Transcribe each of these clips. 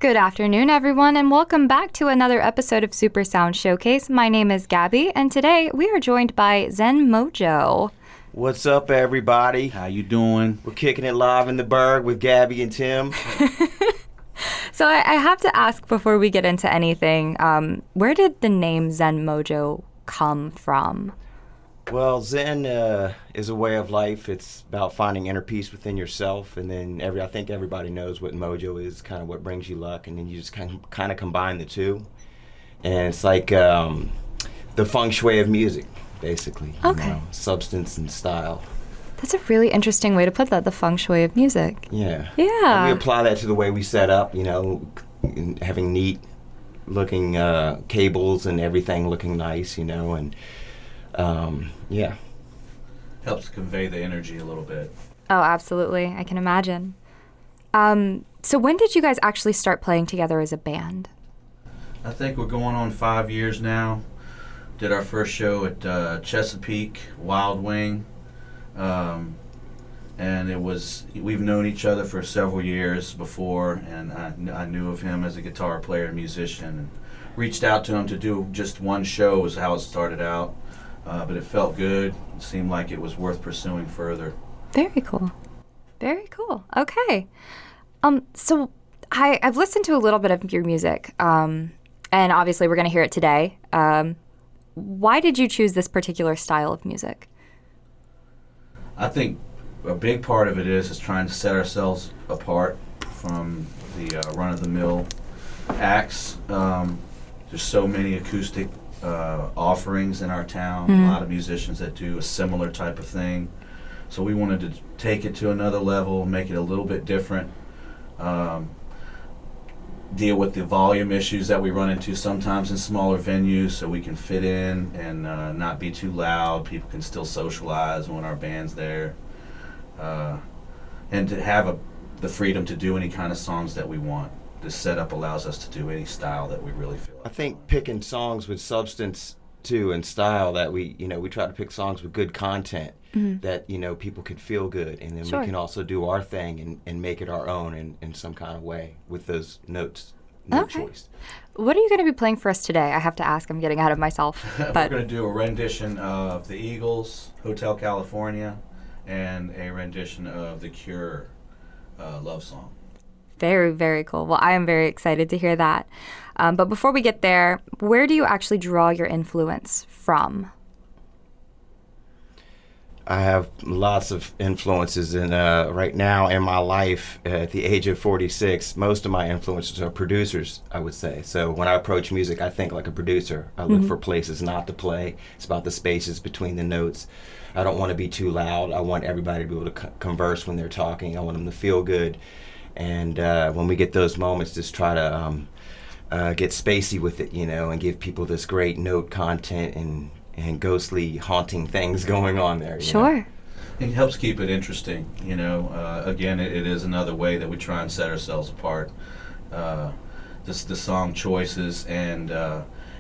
Good afternoon, everyone, and welcome back to another episode of Super Sound Showcase. My name is Gabby, and today we are joined by Zen Mojo. What's up, everybody? How you doing? We're kicking it live in the Burg with Gabby and Tim. So I have to ask before we get into anything, where did the name Zen Mojo come from? Well, Zen is a way of life. It's about finding inner peace within yourself, and then I think everybody knows what Mojo is, kind of what brings you luck, and then you just kind of combine the two, and it's like the feng shui of music, basically. Okay. You know, substance and style. That's a really interesting way to put that, the feng shui of music. Yeah. Yeah. And we apply that to the way we set up, you know, having neat looking cables and everything looking nice, you know, and yeah. Helps convey the energy a little bit. Oh, absolutely. I can imagine. So when did you guys actually start playing together as a band? I think we're going on 5 years now. Did our first show at Chesapeake Wild Wing. And we've known each other for several years before, and I knew of him as a guitar player and musician, and reached out to him to do just one show was how it started out. But it felt good. It seemed like it was worth pursuing further. Very cool. Very cool. Okay. So I've listened to a little bit of your music, and obviously we're going to hear it today. Why did you choose this particular style of music? I think a big part of it is trying to set ourselves apart from the run-of-the-mill acts. There's so many acoustic offerings in our town, a lot of musicians that do a similar type of thing. So we wanted to take it to another level, make it a little bit different, deal with the volume issues that we run into sometimes in smaller venues so we can fit in and not be too loud. People can still socialize when our band's there. And to have the freedom to do any kind of songs that we want. This setup allows us to do any style that we really feel like. I think picking songs with substance too and style that we try to pick songs with good content that, you know, people could feel good, and then we can also do our thing and make it our own in some kind of way with those note choice. What are you going to be playing for us today? I have to ask. I'm getting ahead of myself. We're going to do a rendition of the Eagles, Hotel California, and a rendition of the Cure, Love Song. Very, very cool. Well, I am very excited to hear that. But before we get there, where do you actually draw your influence from? I have lots of influences right now in my life. At the age of 46, most of my influences are producers, I would say. So when I approach music, I think like a producer. I look for places not to play. It's about the spaces between the notes. I don't want to be too loud. I want everybody to be able to converse when they're talking. I want them to feel good. And when we get those moments, just try to get spacey with it, you know, and give people this great note content and ghostly haunting things going on there. Sure. Know? It helps keep it interesting, you know. Again, it is another way that we try and set ourselves apart. The song choices and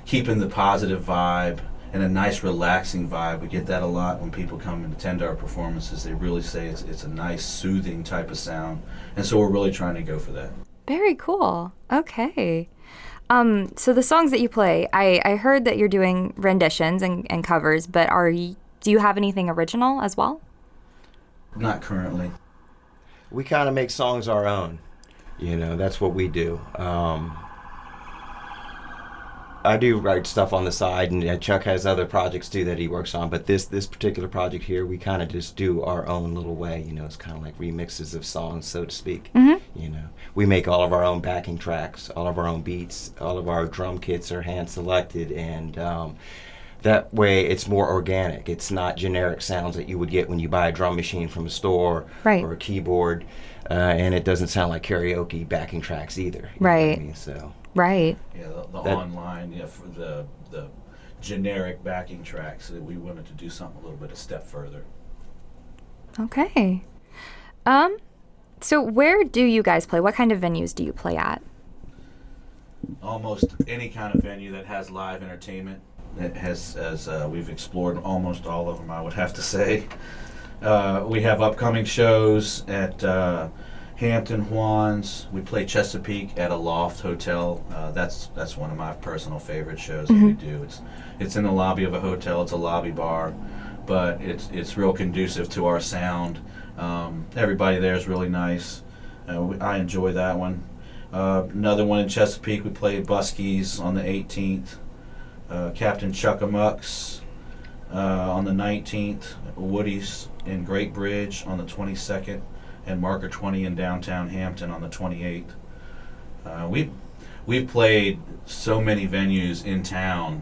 keeping the positive vibe and a nice relaxing vibe. We get that a lot when people come and attend our performances. They really say it's a nice soothing type of sound, and so we're really trying to go for that. Very cool. Okay. So the songs that you play, I heard that you're doing renditions and covers, but do you have anything original as well? Not currently. We kind of make songs our own. You know, that's what we do. I do write stuff on the side, and Chuck has other projects too that he works on. But this particular project here, we kind of just do our own little way. You know, it's kind of like remixes of songs, so to speak. You know, we make all of our own backing tracks, all of our own beats, all of our drum kits are hand selected, and that way it's more organic. It's not generic sounds that you would get when you buy a drum machine from a store or a keyboard, and it doesn't sound like karaoke backing tracks either. You know what I mean? So. Right. Yeah, the online, for the generic backing tracks, we wanted to do something a little bit a step further. Okay. So where do you guys play? What kind of venues do you play at? Almost any kind of venue that has live entertainment. It has, as we've explored almost all of them, I would have to say. We have upcoming shows at Hampton Juan's. We play Chesapeake at a Loft Hotel. That's one of my personal favorite shows that we do. It's in the lobby of a hotel. It's a lobby bar, but it's real conducive to our sound. Everybody there is really nice. I enjoy that one. Another one in Chesapeake, we play Buskies on the 18th. Captain Chuckamucks on the 19th. Woody's in Great Bridge on the 22nd. And Marker 20 in downtown Hampton on the 28th. We've played so many venues in town.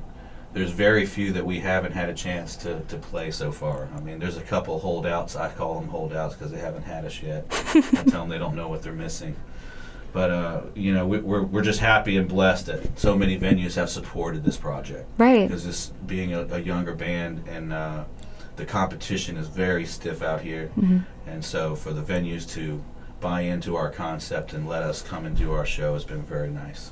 There's very few that we haven't had a chance to play so far. I mean, there's a couple holdouts. I call them holdouts because they haven't had us yet. I tell them they don't know what they're missing. But we're just happy and blessed that so many venues have supported this project. Right. Because this being a younger band and the competition is very stiff out here, and so for the venues to buy into our concept and let us come and do our show has been very nice.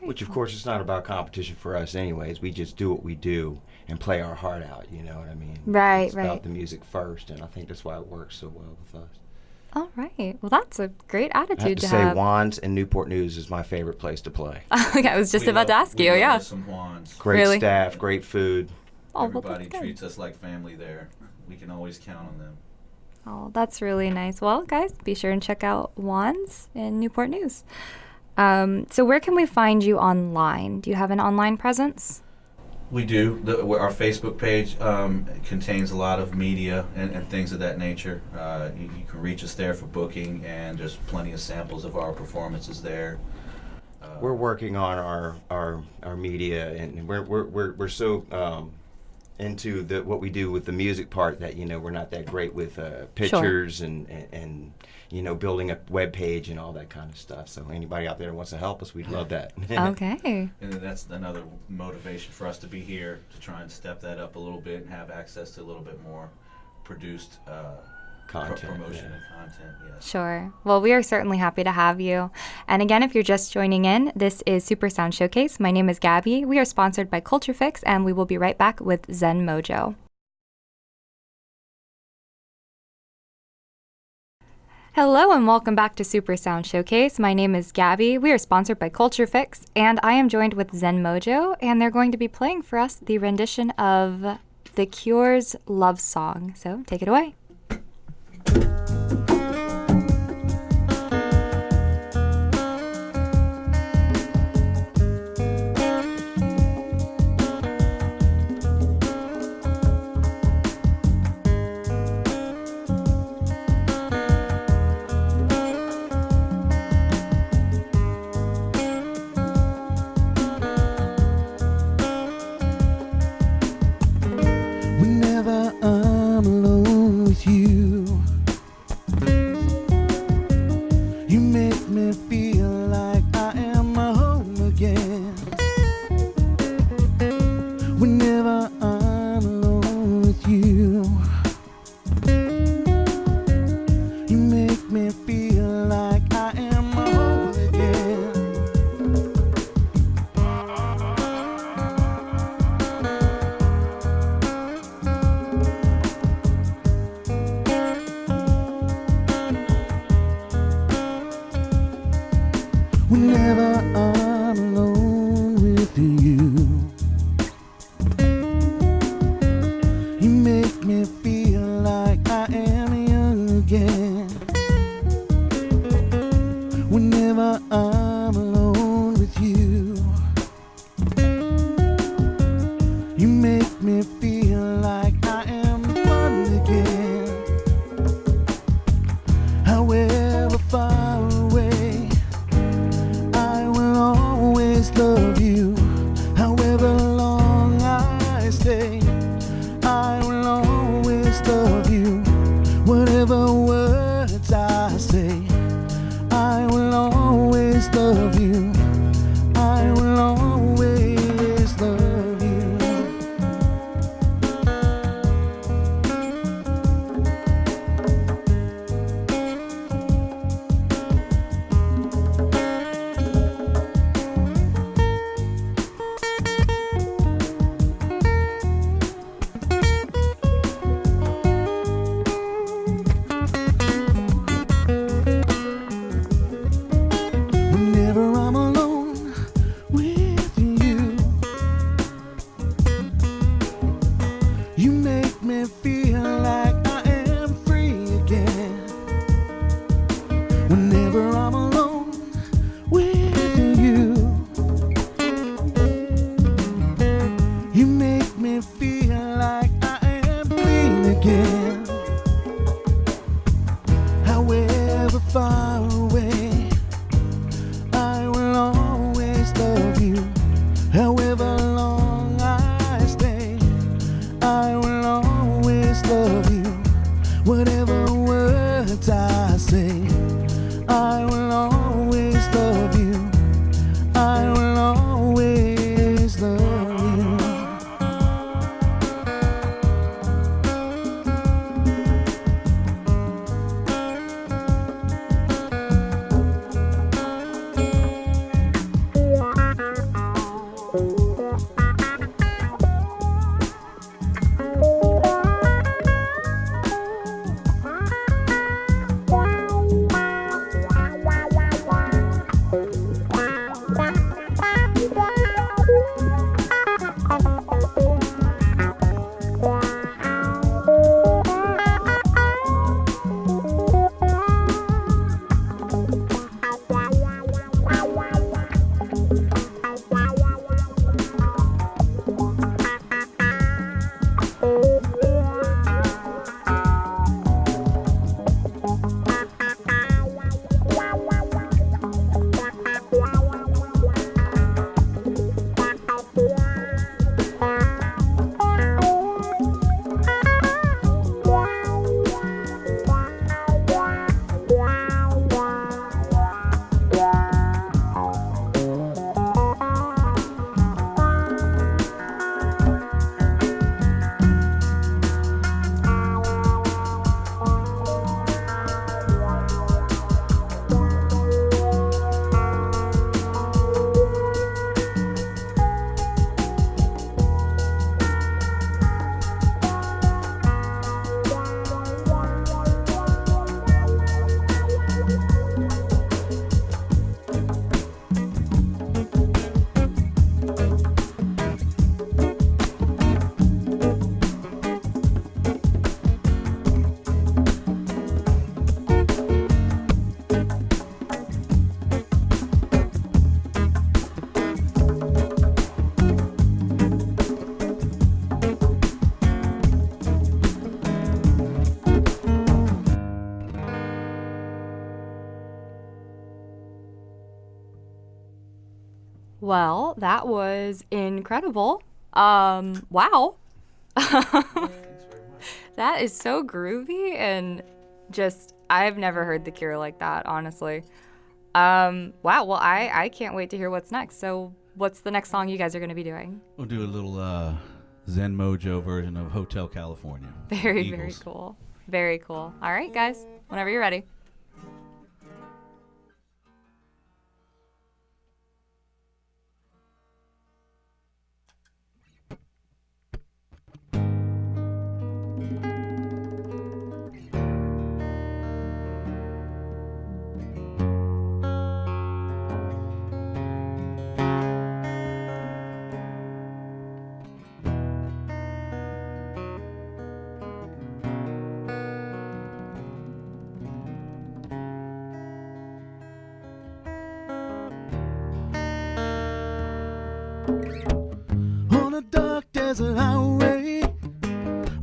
Which, of course, it's not about competition for us anyways. We just do what we do and play our heart out, you know what I mean? Right, it's about the music first, and I think that's why it works so well with us. All right. Well, that's a great attitude I have to say, have. Juan's and Newport News is my favorite place to play. Okay, I was just about to ask you, yeah. Some Juan's. Great Really? staff, great food. Oh, well, Everybody that's good. treats us like family there. We can always count on them. Oh, that's really nice. Well, guys, be sure and check out Juan's in Newport News. So where can we find you online? Do you have an online presence? We do. Our Facebook page contains a lot of media and things of that nature. You can reach us there for booking, and there's plenty of samples of our performances there. We're working on our media, and we're so into what we do with the music part that we're not that great with pictures and building a web page and all that kind of stuff. So anybody out there who wants to help us, we'd love that. Okay. And that's another motivation for us to be here, to try and step that up a little bit and have access to a little bit more produced Content, promotion yeah. and content. Yes. Sure. Well, we are certainly happy to have you. And again, if you're just joining in, this is Super Sound Showcase. My name is Gabby. We are sponsored by CultureFix, and we will be right back with Zen Mojo. Hello and welcome back to Super Sound Showcase. My name is Gabby. We are sponsored by CultureFix, and I am joined with Zen Mojo, and they're going to be playing for us the rendition of The Cure's Love Song. So take it away. Whenever I'm alone with you, Well, that was incredible. Wow. That is so groovy and just, I've never heard The Cure like that, honestly. Wow, well, I can't wait to hear what's next. So what's the next song you guys are going to be doing? We'll do a little Zen Mojo version of Hotel California. Very, very cool. Very cool. All right, guys, whenever you're ready. On a dark desert highway,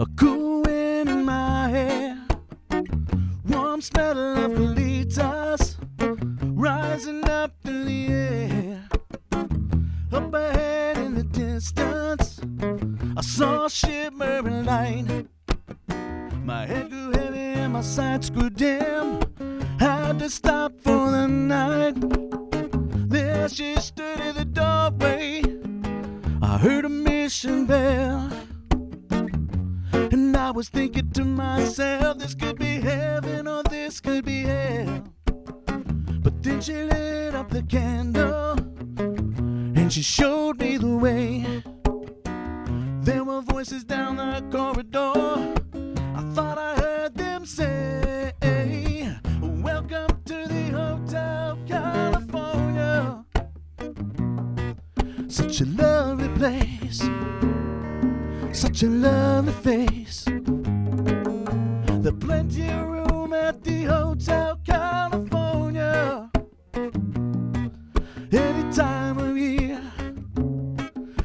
a cool wind in my hair, warm smell of colitas rising up through the air. Up ahead in the distance, I saw a shimmering light. My head grew heavy and my sights grew dim. Had to stop for the night. There she stood in the doorway. I heard a mission bell, and I was thinking to myself, this could be heaven or this could be hell. But then she lit up the candle, and she showed me the way. There were voices down the corridor. I thought I heard them say, welcome to the Hotel California. Such a lovely place, such a lovely face. There's plenty of room at the Hotel California. Any time of year,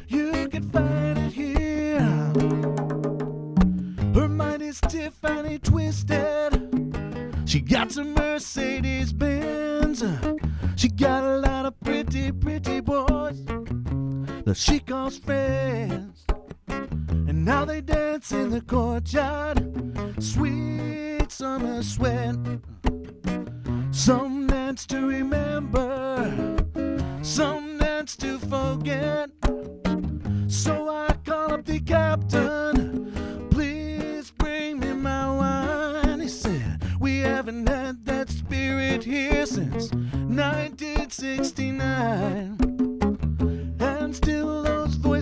you can find it here. Her mind is Tiffany twisted. She got some Mercedes Benz. She got a lot of pretty, pretty boys that she calls friends. And now they dance in the courtyard. Sweet summer sweat. Some dance to remember, some dance to forget. So I call up the captain, please bring me my wine. He said, we haven't had that spirit here since 1969. And still those voices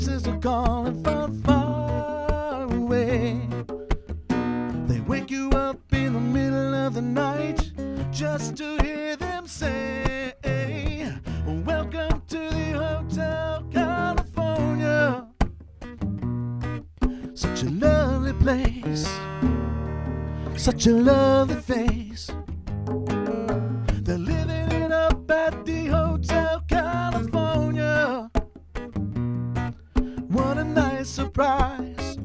calling from far away. They wake you up in the middle of the night just to hear them say, welcome to the Hotel California. Such a lovely place, such a lovely face. They're living it up at the Hotel California. What a nice surprise.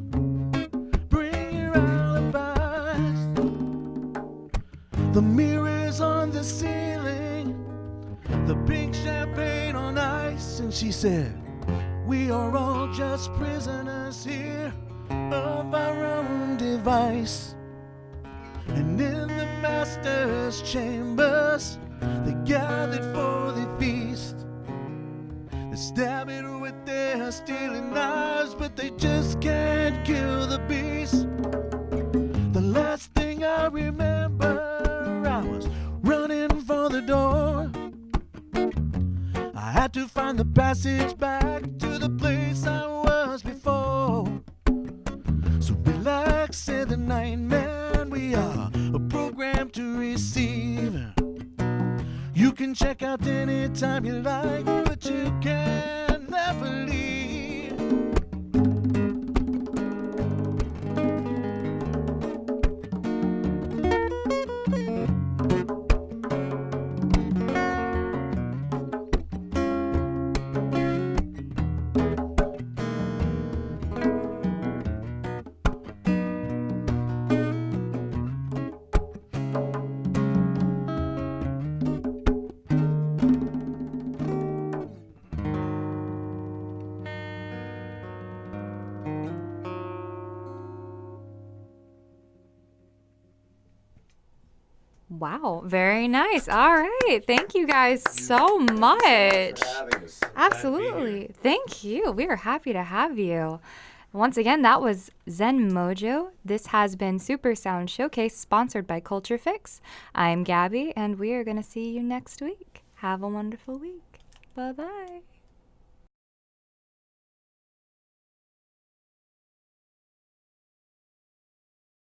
Bring your alibis. The mirrors on the ceiling, the pink champagne on ice. And she said, we are all just prisoners here of our own device. And in the master's chambers, they gathered for the feast. They stab it with their stealing knives, but they just can't kill the beast. The last thing I remember, I was running for the door. I had to find the passage back to the place I was before. So relax, said the night man, we are programmed to receive. You can check out anytime you like, but you can never leave. Wow, very nice. All right. Thank you guys so much. Thanks for having us. Absolutely. Thank you. We are happy to have you. Once again, that was Zen Mojo. This has been Super Sound Showcase, sponsored by CultureFix. I'm Gabby, and we are going to see you next week. Have a wonderful week. Bye-bye.